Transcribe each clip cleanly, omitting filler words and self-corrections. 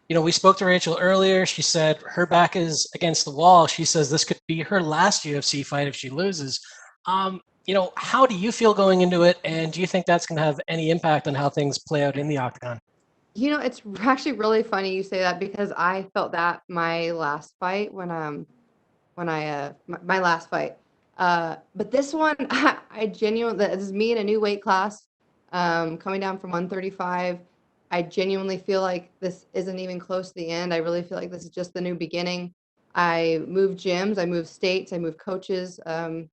We spoke to Rachel earlier. She said her back is against the wall. She says this could be her last UFC fight if she loses. How do you feel going into it, and do you think that's going to have any impact on how things play out in the octagon? It's actually really funny you say that because I felt that my last fight when I my last fight. But this one, I genuinely, this is me in a new weight class, coming down from 135. I genuinely feel like this isn't even close to the end. I really feel like this is just the new beginning. I moved gyms, I moved states, I moved coaches. I'm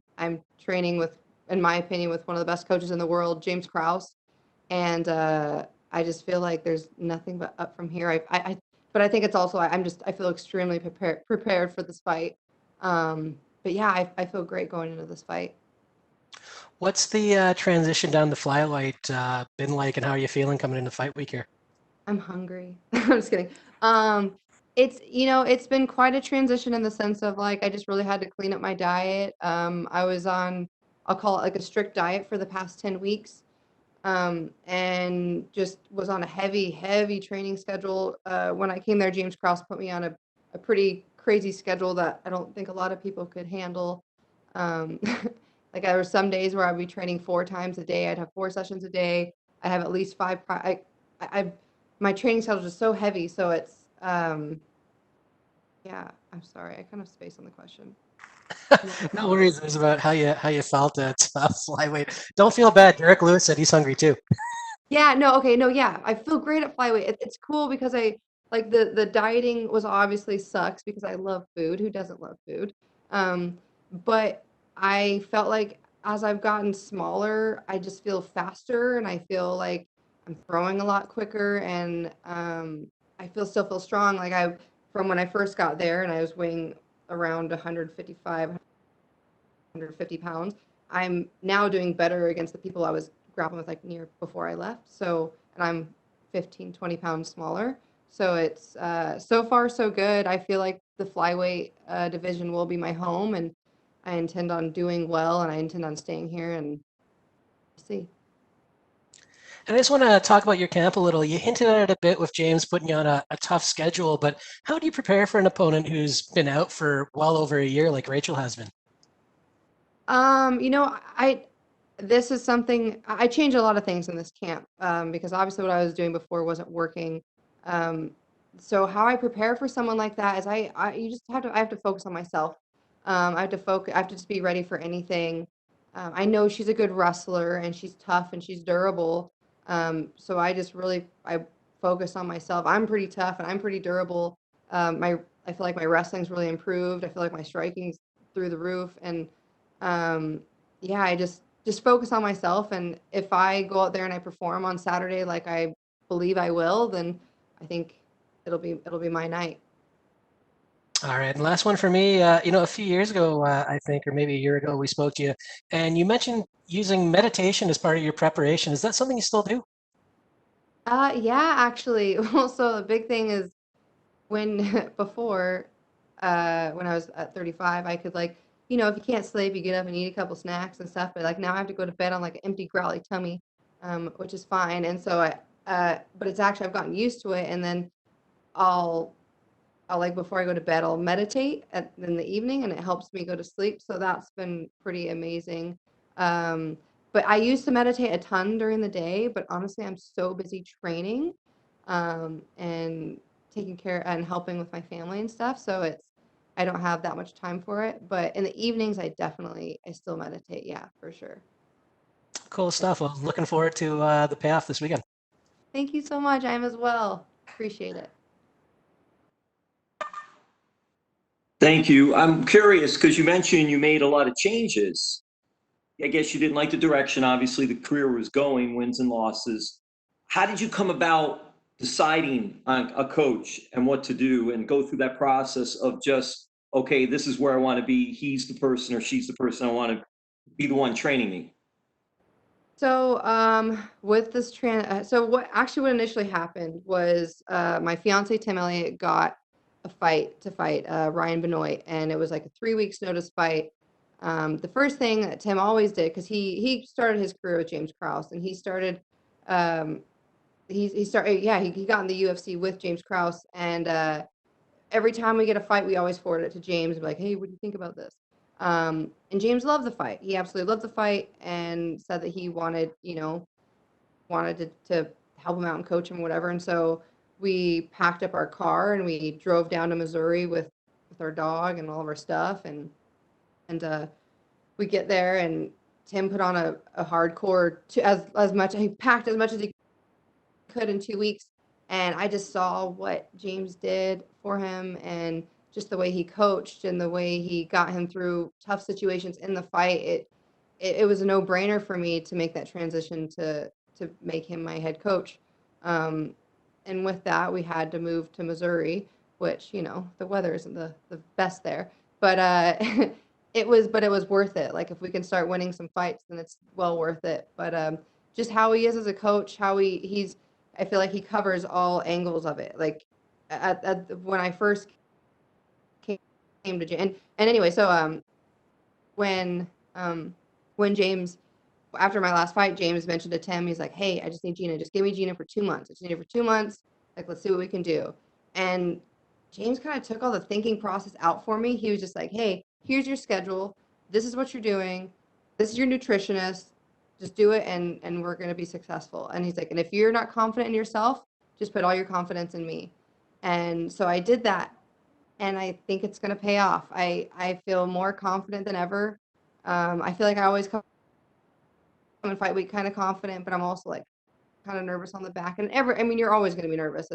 training with, in my opinion, with one of the best coaches in the world, James Krause, and I just feel like there's nothing but up from here. But I think it's also I feel extremely prepared for this fight. But yeah, I feel great going into this fight. What's the transition down to flyweight been like, and how are you feeling coming into fight week here? I'm hungry. I'm just kidding. Um, it's been quite a transition in the sense of like I just really had to clean up my diet. I was on, I'll call it like a strict diet for the past 10 weeks. And just was on a heavy, heavy training schedule. When I came there, James Krause put me on a pretty crazy schedule that I don't think a lot of people could handle. Um, like there were some days where I'd be training 4 times a day. I'd have 4 sessions a day. I have at least five. My training schedule is so heavy, so it's yeah. I'm sorry, I kind of spaced on the question. My No apologies. worries. It was about how you felt at flyweight. Don't feel bad. Derek Lewis said he's hungry too. Yeah, no, okay, no, yeah. I feel great at flyweight. It's cool because I like the dieting was obviously sucks because I love food. Who doesn't love food? Um, but I felt like as I've gotten smaller, I just feel faster and I feel like I'm throwing a lot quicker and I still feel strong. Like I from when I first got there and I was weighing around 155, 150 pounds. I'm now doing better against the people I was grappling with like near before I left. So, and I'm 15, 20 pounds smaller. So it's so far so good. I feel like the flyweight division will be my home, and I intend on doing well, and I intend on staying here and see. And I just want to talk about your camp a little. You hinted at it a bit with James putting you on a tough schedule, but how do you prepare for an opponent who's been out for well over a year, like Rachel has been? I this is something I changed a lot of things in this camp because obviously what I was doing before wasn't working. Um, so how I prepare for someone like that is you just have to I have to focus on myself. I have to focus. I have to just be ready for anything. I know she's a good wrestler and she's tough and she's durable. So I just really I focus on myself. I'm pretty tough and I'm pretty durable. My I feel like my wrestling's really improved. I feel like my striking's through the roof and um, yeah, I just focus on myself, and if I go out there and I perform on Saturday like I believe I will, then I think it'll be my night. All right, and last one for me. A few years ago, I think, or maybe a year ago, we spoke to you, and you mentioned using meditation as part of your preparation. Is that something you still do? Yeah, actually. Well, so the big thing is when before, when I was at 35, I could like, if you can't sleep, you get up and eat a couple snacks and stuff. But like now I have to go to bed on like an empty growly tummy, which is fine. And so but it's actually I've gotten used to it, and then I'll I'll like before I go to bed, I'll meditate in the evening and it helps me go to sleep. So that's been pretty amazing. Um, but I used to meditate a ton during the day, but honestly, I'm so busy training and taking care and helping with my family and stuff. So I don't have that much time for it. But in the evenings, I still meditate. Yeah, for sure. Cool stuff. Well, looking forward to the payoff this weekend. Thank you so much. I am as well. Appreciate it. Thank you. I'm curious because you mentioned you made a lot of changes. I guess you didn't like the direction, obviously, the career was going, wins and losses. How did you come about deciding on a coach and what to do and go through that process of just, okay, this is where I want to be. He's the person or she's the person I want to be the one training me? So, with this so what initially happened was my fiance Tim Elliott got a fight to fight Ryan Benoit, and it was like a 3 weeks notice fight. The first thing that Tim always did, because he started his career with James Krause, and he started um, he started, yeah, he got in the UFC with James Krause, and every time we get a fight, we always forward it to James, like, hey, what do you think about this? And James loved the fight. He absolutely loved the fight and said that he wanted, to help him out and coach him, whatever. And so we packed up our car and we drove down to Missouri with our dog and all of our stuff, and we get there, and Tim put on a hardcore as much, he packed as much as he could in 2 weeks. And I just saw what James did for him, and just the way he coached and the way he got him through tough situations in the fight. It was a no-brainer for me to make that transition to make him my head coach. Um, and with that, we had to move to Missouri, which, the weather isn't the best there. But it was worth it. Like, if we can start winning some fights, then it's well worth it. But just how he is as a coach, how he's I feel like he covers all angles of it. Like, when I first came to James, and anyway, so when um when James, after my last fight, James mentioned to Tim, he's like, hey, I just need Gina. Just give me Gina for 2 months. I just need her for 2 months. Like, let's see what we can do. And James kind of took all the thinking process out for me. He was just like, hey, here's your schedule. This is what you're doing. This is your nutritionist. Just do it, and we're going to be successful. And he's like, and if you're not confident in yourself, just put all your confidence in me. And so I did that. And I think it's going to pay off. I feel more confident than ever. I feel like I always come in fight week kind of confident, but I'm also like kind of nervous on the back. And you're always going to be nervous.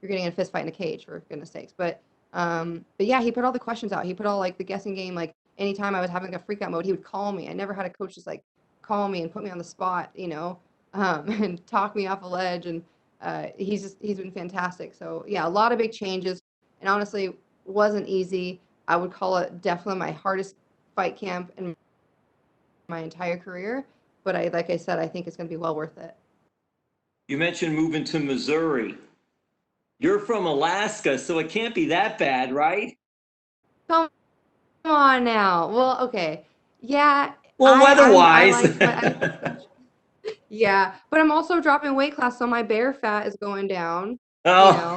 You're getting in a fist fight in a cage, for goodness sakes. But yeah, he put all the questions out. He put all, like, the guessing game. Like, anytime I was having a freak out mode, he would call me. I never had a coach just like call me and put me on the spot, and talk me off a ledge. And he's been fantastic. So yeah, a lot of big changes, and honestly, wasn't easy. I would call it definitely my hardest fight camp in my entire career. But like I said, I think it's going to be well worth it. You mentioned moving to Missouri. You're from Alaska, so it can't be that bad, right? Come on now. Well, okay. Yeah, Well, I weather-wise. like my yeah, but I'm also dropping weight class, so my bear fat is going down, you Oh. know.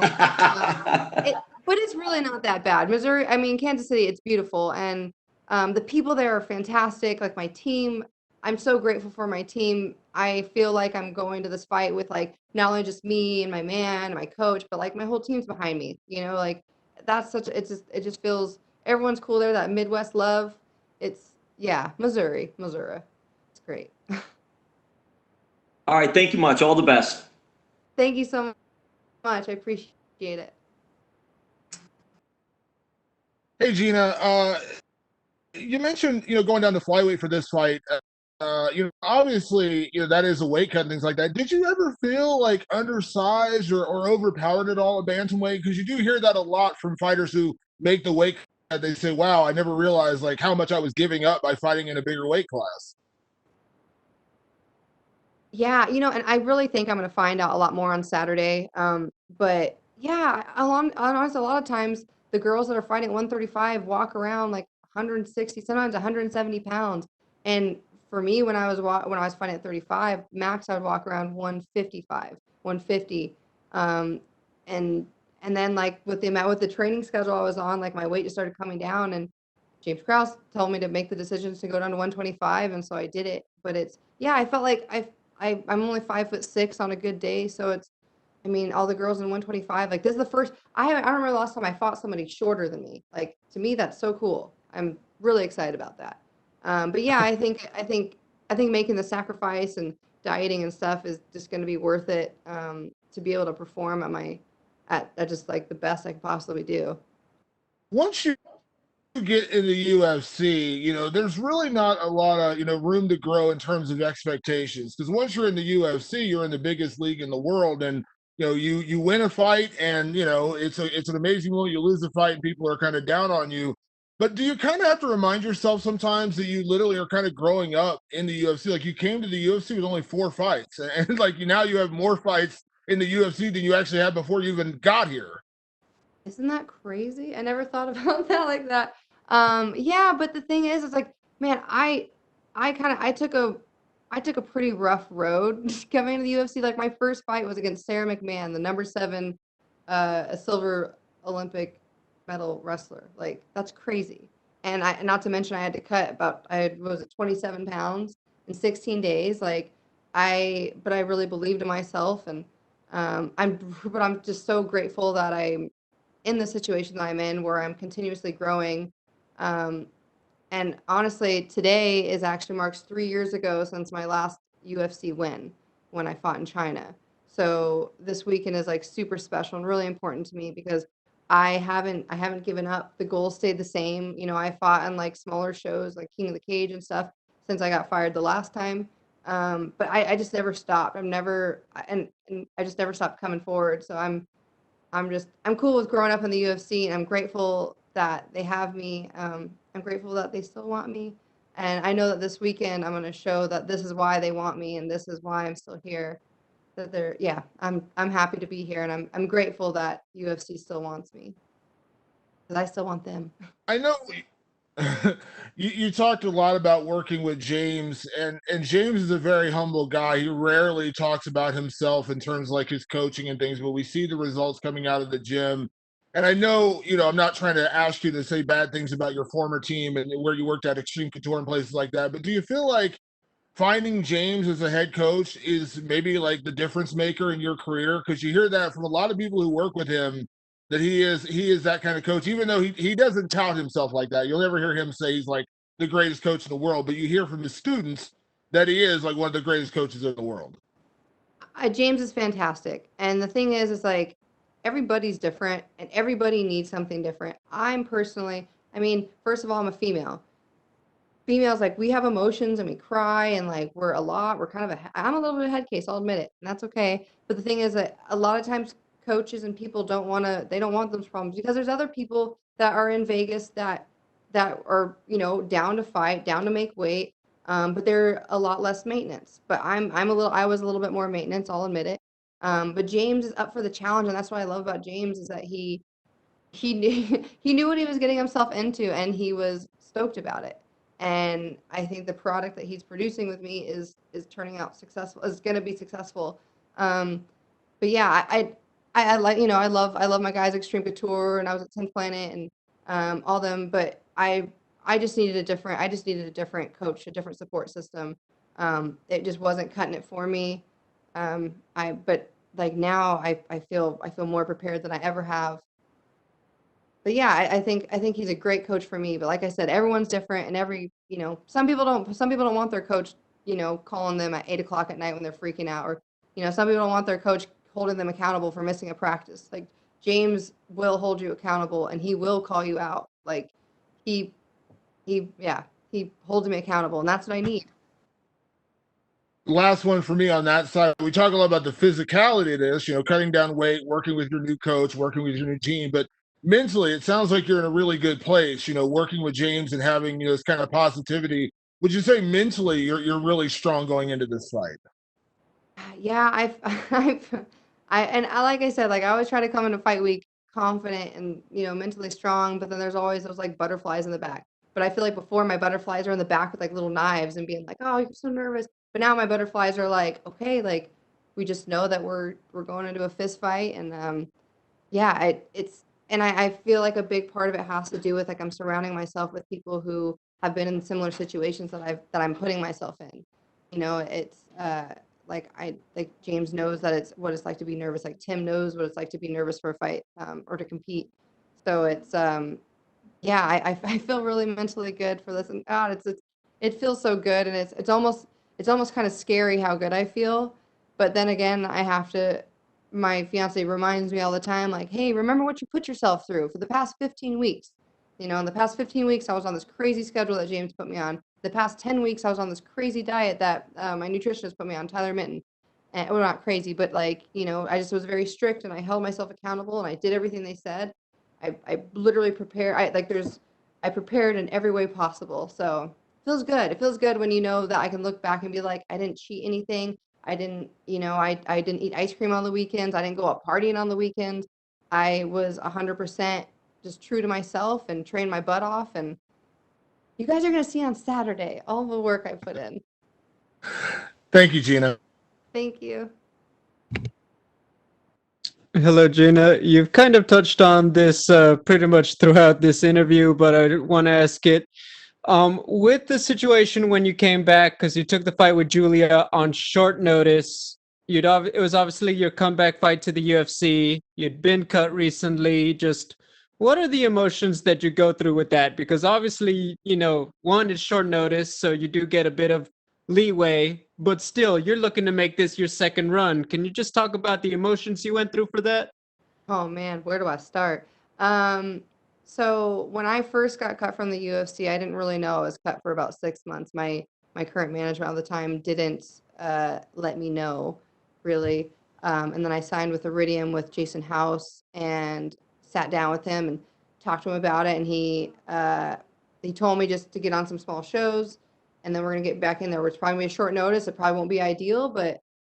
But it's really not that bad. Missouri, I mean, Kansas City, it's beautiful, and the people there are fantastic. Like, my team, I'm so grateful for my team. I feel like I'm going to this fight with, like, not only just me and my man and my coach, but like my whole team's behind me. Like, it just feels, everyone's cool there. That Midwest love, it's yeah, Missouri, it's great. All right, thank you much. All the best. Thank you so much. I appreciate it. Hey Gina, you mentioned going down to flyweight for this fight. Obviously, that is a weight cut and things like that. Did you ever feel like undersized or overpowered at all at bantamweight? Because you do hear that a lot from fighters who make the weight cut. They say, "Wow, I never realized like how much I was giving up by fighting in a bigger weight class." Yeah, and I really think I'm gonna find out a lot more on Saturday. But yeah, honestly, a lot of times the girls that are fighting at 135 walk around like 160, sometimes 170 pounds. And for me, when I was fighting at 35, max I would walk around 155, 150. Um, and and then, like, with the training schedule I was on, like, my weight just started coming down, and James Krause told me to make the decisions to go down to 125, and so I did it. But yeah, I felt like I'm only 5'6" on a good day, so all the girls in 125, like, this is the first, I don't remember the last time I fought somebody shorter than me. Like, to me, that's so cool. I'm really excited about that. But yeah, I think making the sacrifice and dieting and stuff is just going to be worth it, to be able to perform at just like the best I can possibly do. Once you get in the UFC, there's really not a lot of, room to grow in terms of expectations. Because once you're in the UFC, you're in the biggest league in the world, and you win a fight, and it's an amazing moment. You lose a fight, and people are kind of down on you. But do you kind of have to remind yourself sometimes that you literally are kind of growing up in the UFC? Like, you came to the UFC with only 4 fights, and like now you have more fights in the UFC than you actually had before you even got here. Isn't that crazy? I never thought about that like that. Yeah, but the thing is, it's like, man, I took I took a pretty rough road coming to the UFC. Like my first fight was against Sarah McMahon, the number 7, a silver Olympic medal wrestler. Like that's crazy. And not to mention I had to cut about was it 27 pounds in 16 days. Like but I really believed in myself, and but I'm just so grateful that I'm in the situation that I'm in, where I'm continuously growing. Um, and honestly, today is actually marks 3 years ago since my last UFC win when I fought in China. So this weekend is like super special and really important to me because I haven't given up. The goal stayed the same. You know, I fought in like smaller shows like King of the Cage and stuff since I got fired the last time. But I just never stopped. And I just never stopped coming forward. So I'm cool with growing up in the UFC, and I'm grateful that they have me. I'm grateful that they still want me, and I know that this weekend I'm going to show that this is why they want me, and this is why I'm still here. That yeah, I'm happy to be here, and I'm grateful that UFC still wants me because I still want them. I know you talked a lot about working with James, and James is a very humble guy. He rarely talks about himself in terms of like his coaching and things, but we see the results coming out of the gym. And I know, I'm not trying to ask you to say bad things about your former team and where you worked at Extreme Couture and places like that, but do you feel like finding James as a head coach is maybe like the difference maker in your career? Because you hear that from a lot of people who work with him, that he is that kind of coach, even though he doesn't tout himself like that. You'll never hear him say he's like the greatest coach in the world, but you hear from his students that he is like one of the greatest coaches in the world. James is fantastic, and the thing is like everybody's different, and everybody needs something different. I mean, first of all, I'm a female. Females, like, we have emotions and we cry and like we're kind of I'm a little bit of a head case, I'll admit it, and that's okay. But the thing is that a lot of times coaches and people they don't want those problems because there's other people that are in Vegas that are, down to fight, down to make weight, but they're a lot less maintenance. But I was a little bit more maintenance, I'll admit it. But James is up for the challenge, and that's what I love about James is that he knew he knew what he was getting himself into, and he was stoked about it. And I think the product that he's producing with me is turning out successful. Is going to be successful. Um, but yeah, I like, I love my guys Extreme Couture, and I was at 10th Planet, and all them. But I just needed a different coach, a different support system. It just wasn't cutting it for me. But like now I feel more prepared than I ever have. But yeah, I think he's a great coach for me. But like I said, everyone's different, and some people don't want their coach, calling them at 8 o'clock at night when they're freaking out, or some people don't want their coach holding them accountable for missing a practice. Like James will hold you accountable, and he will call you out. Like he yeah, he holds me accountable, and that's what I need. Last one for me on that side. We talk a lot about the physicality of this, cutting down weight, working with your new coach, working with your new team, but mentally, it sounds like you're in a really good place, working with James and having, this kind of positivity. Would you say mentally you're really strong going into this fight? Yeah, like I said, like I always try to come into fight week confident and mentally strong, but then there's always those like butterflies in the back. But I feel like before my butterflies are in the back with like little knives and being like, oh, you're so nervous. But now my butterflies are like, okay, like we just know that we're going into a fist fight, and yeah, I feel like a big part of it has to do with like I'm surrounding myself with people who have been in similar situations that I'm putting myself in. It's like I like James knows that it's what it's like to be nervous. Like Tim knows what it's like to be nervous for a fight, or to compete. So it's yeah, I feel really mentally good for this, and God, it feels so good, and it's almost kind of scary how good I feel. But then again, my fiance reminds me all the time, like, hey, remember what you put yourself through for the past 15 weeks. In the past 15 weeks, I was on this crazy schedule that James put me on. The past 10 weeks, I was on this crazy diet that my nutritionist put me on, Tyler Minton. And, well, not crazy, but like, I just was very strict, and I held myself accountable, and I did everything they said. I literally prepare. I prepared in every way possible. So it feels good. It feels good when you know that I can look back and be like, I didn't cheat anything. I didn't, I didn't eat ice cream on the weekends. I didn't go out partying on the weekends. I was 100% just true to myself and trained my butt off. And you guys are gonna see on Saturday all the work I put in. Thank you, Gina. Thank you. Hello, Gina. You've kind of touched on this pretty much throughout this interview, but I want to ask it. With the situation when you came back, because you took the fight with Julia on short notice, it was obviously your comeback fight to the UFC. You'd been cut recently. Just what are the emotions that you go through with that? Because obviously, one is short notice, so you do get a bit of leeway, but still, you're looking to make this your second run. Can you just talk about the emotions you went through for that? Oh man, where do I start? Um, so when I first got cut from the UFC, I didn't really know I was cut for about 6 months. My current management at the time didn't let me know really. And then I signed with Iridium with Jason House and sat down with him and talked to him about it. And he told me just to get on some small shows, and then we're gonna get back in there. It's probably gonna be a short notice. It probably won't be ideal,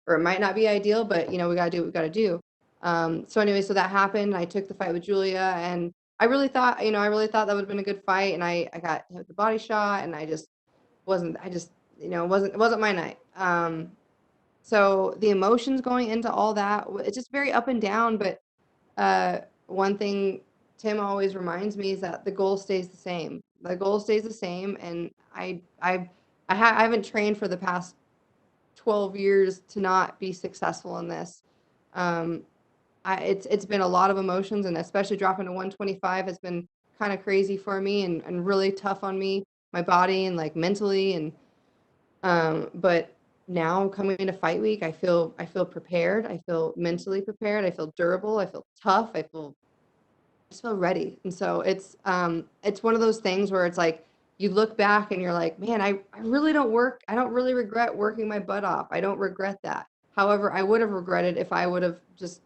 or it might not be ideal, but we gotta do what we gotta do. So anyway, so that happened. I took the fight with Julia, and I really thought, that would have been a good fight. And I got hit with the body shot, and I just wasn't, it wasn't my night. So the emotions going into all that, it's just very up and down. But one thing Tim always reminds me is that the goal stays the same. The goal stays the same, and I haven't trained for the past 12 years to not be successful in this. Um, it's been a lot of emotions, and especially dropping to 125 has been kind of crazy for me and really tough on me, my body and like mentally. And but now coming into fight week, I feel prepared. I feel mentally prepared. I feel durable. I feel tough. Just feel ready. And so it's one of those things where it's like you look back and you're like, man, I really I don't really regret working my butt off. I don't regret that. However, I would have regretted if I would have just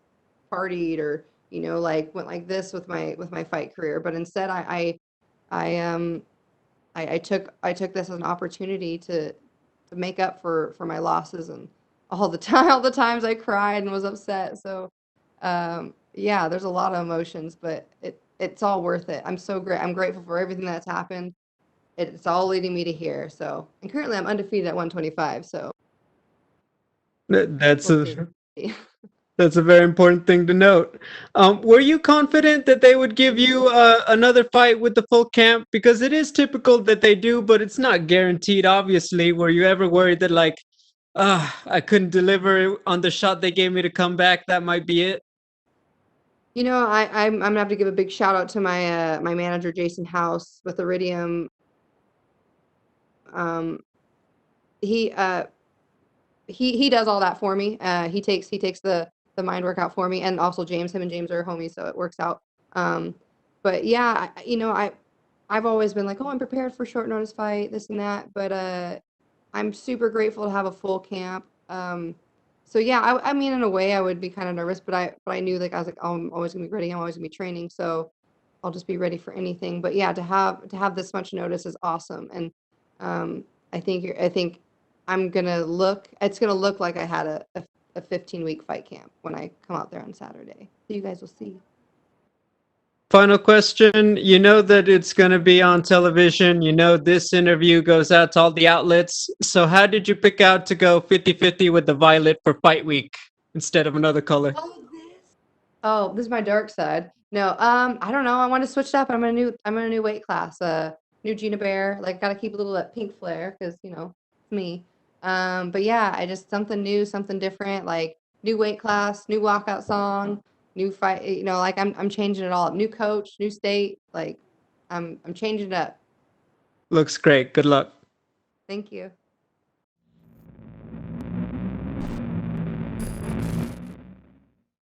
partied or like went like this with my fight career. But instead, I took this as an opportunity to make up for my losses and all the times I cried and was upset. So yeah, there's a lot of emotions, but it's all worth it. I'm grateful for everything that's happened. It's all leading me to here. So, and currently I'm undefeated at 125. So That's we'll a see. That's a very important thing to note. Were you confident that they would give you another fight with the full camp? Because it is typical that they do, but it's not guaranteed, obviously. Were you ever worried that, like, I couldn't deliver on the shot they gave me to come back? That might be it. I'm gonna have to give a big shout out to my manager Jason House with Iridium. Um, he he does all that for me. He takes the mind workout for me, and also him and James are homies, so it works out. But yeah, I've always been like, oh, I'm prepared for short notice fight, this and that. But I'm super grateful to have a full camp. So yeah, I mean, in a way, I would be kind of nervous, but I knew like I was like, oh, I'm always gonna be ready. I'm always gonna be training, so I'll just be ready for anything. But yeah, to have this much notice is awesome, and I think I'm gonna look. It's gonna look like I had a 15-week fight camp when I come out there on Saturday. So you guys will see. Final question. You know that it's going to be on television. You know this interview goes out to all the outlets. So how did you pick out to go 50-50 with the violet for fight week instead of another color? Oh, this is my dark side. No, I don't know. I want to switch it up. I'm in a new weight class. New Gina Bear. Like, gotta keep a little that pink flair because it's me. But yeah, I just something new, something different. Like new weight class, new walkout song, new fight. Like I'm changing it all up. New coach, new state. Like I'm changing it up. Looks great. Good luck. Thank you.